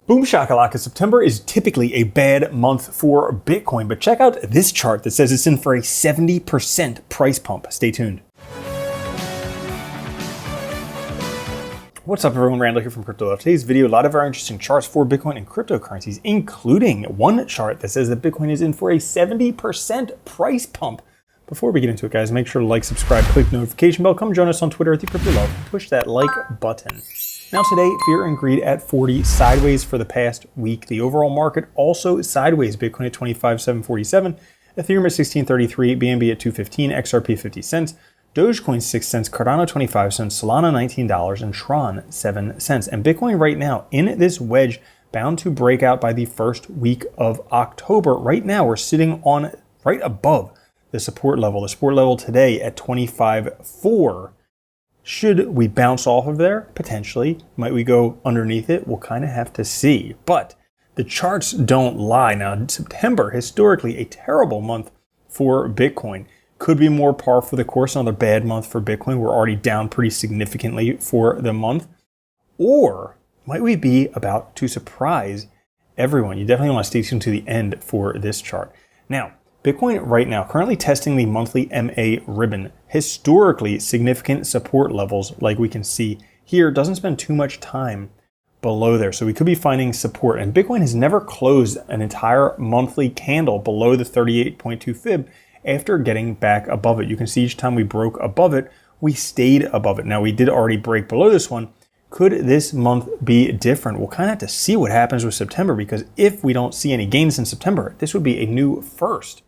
Boom shakalaka, September is typically a bad month for Bitcoin, but check out this chart that says it's in for a 70% price pump. Stay tuned. What's up everyone, Randall here from Crypto Love. Today's video, a lot of very interesting charts for Bitcoin and cryptocurrencies, including one chart that says that Bitcoin is in for a 70% price pump. Before we get into it, guys, make sure to like, subscribe, click the notification bell, come join us on Twitter at Crypto Love, and push that like button. Now today, fear and greed at 40, sideways for the past week. The overall market also sideways. Bitcoin at 25,747, Ethereum at 1633, BNB at 215, XRP 50 cents, Dogecoin 6 cents, Cardano 25 cents, Solana $19, and Tron 7 cents. And Bitcoin right now in this wedge, bound to break out by the first week of October. Right now, we're sitting on right above the support level. The support level today at 25.4. Should we bounce off of there? Potentially. Might we go underneath it? We'll kind of have to see. But the charts don't lie. Now, September, historically a terrible month for Bitcoin. Could be more par for the course. Another bad month for Bitcoin. We're already down pretty significantly for the month. Or might we be about to surprise everyone? You definitely want to stay tuned to the end for this chart. Now, Bitcoin right now, currently testing the monthly MA ribbon. Historically significant support levels, like we can see here, doesn't spend too much time below there. So we could be finding support. And Bitcoin has never closed an entire monthly candle below the 38.2 fib after getting back above it. You can see each time we broke above it, we stayed above it. Now we did already break below this one. Could this month be different? We'll kind of have to see what happens with September, because if we don't see any gains in September, this would be a new first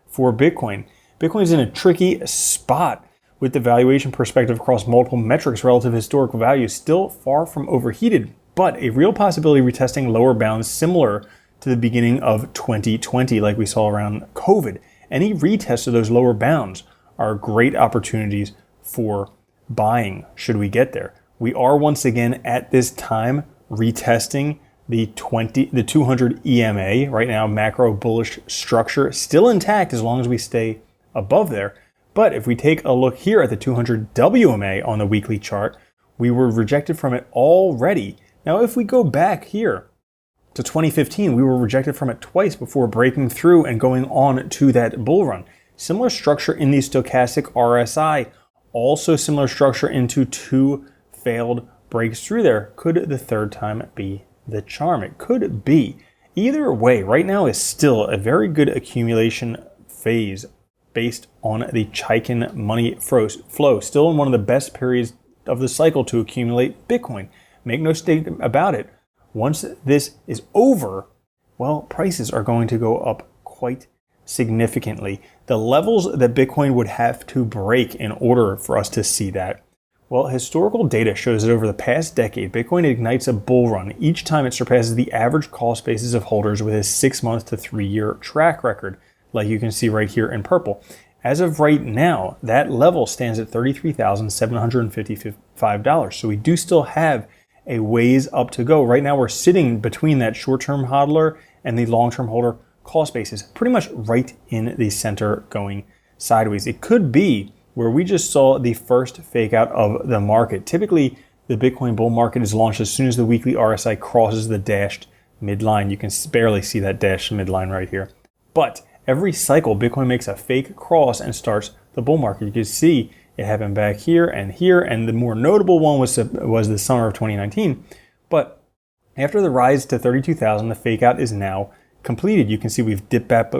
for Bitcoin. Bitcoin's in a tricky spot with the valuation perspective across multiple metrics. Relative historical value still far from overheated, but a real possibility retesting lower bounds similar to the beginning of 2020, like we saw around COVID. Any retest of those lower bounds are great opportunities for buying should we get there. We are once again at this time retesting the 200 EMA right now, macro bullish structure still intact as long as we stay above there. But if we take a look here at the 200 WMA on the weekly chart, we were rejected from it already. Now, if we go back here to 2015, we were rejected from it twice before breaking through and going on to that bull run. Similar structure in the stochastic RSI, also similar structure into two failed breaks through there. Could the third time be the charm? It could be. Either way, right now is still a very good accumulation phase based on the Chaikin money flow. Still in one of the best periods of the cycle to accumulate Bitcoin. Make no mistake about it. Once this is over, well, prices are going to go up quite significantly. The levels that Bitcoin would have to break in order for us to see that, well, historical data shows that over the past decade, Bitcoin ignites a bull run each time it surpasses the average cost basis of holders with a 6-month to 3-year track record, like you can see right here in purple. As of right now, that level stands at $33,755. So we do still have a ways up to go. Right now, we're sitting between that short-term hodler and the long-term holder cost basis, pretty much right in the center going sideways. It could be where we just saw the first fake out of the market. Typically, the Bitcoin bull market is launched as soon as the weekly RSI crosses the dashed midline. You can barely see that dashed midline right here. But every cycle, Bitcoin makes a fake cross and starts the bull market. You can see it happened back here, and the more notable one was the summer of 2019. But after the rise to 32,000, the fake out is now completed. You can see we've dipped back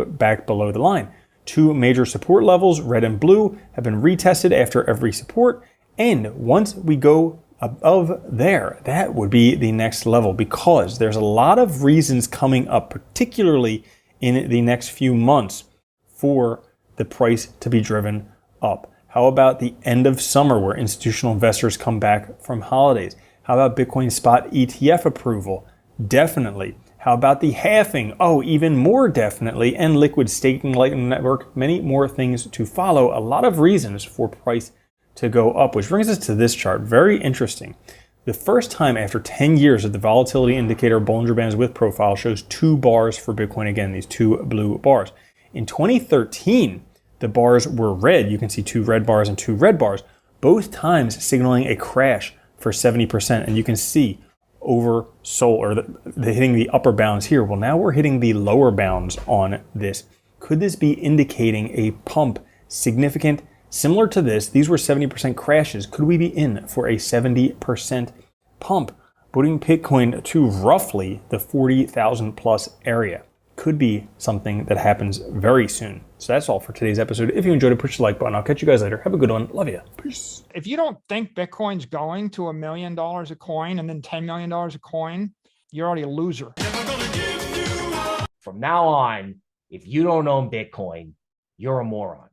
below the line. Two major support levels, red and blue, have been retested after every support. And once we go above there, that would be the next level, because there's a lot of reasons coming up, particularly in the next few months, for the price to be driven up. How about the end of summer where institutional investors come back from holidays? How about Bitcoin spot ETF approval? Definitely. How about the halving? Oh, even more definitely. And liquid staking Lightning Network, many more things to follow. A lot of reasons for price to go up, which brings us to this chart. Very interesting. The first time after 10 years that the volatility indicator Bollinger Bands with profile shows 2 bars for Bitcoin. Again, these 2 blue bars. In 2013, the bars were red. You can see 2 red bars and 2 red bars, both times signaling a crash for 70%. And you can see oversold, or the hitting the upper bounds here. Well, now we're hitting the lower bounds on this. Could this be indicating a pump significant, similar to this? These were 70% crashes. Could we be in for a 70% pump, putting Bitcoin to roughly the 40,000 plus area? Could be something that happens very soon. So that's all for today's episode. If you enjoyed it, push the like button. I'll catch you guys later. Have a good one. Love you. Peace. If you don't think Bitcoin's going to $1 million a coin and then $10 million a coin, you're already a loser. From now on, if you don't own Bitcoin, you're a moron.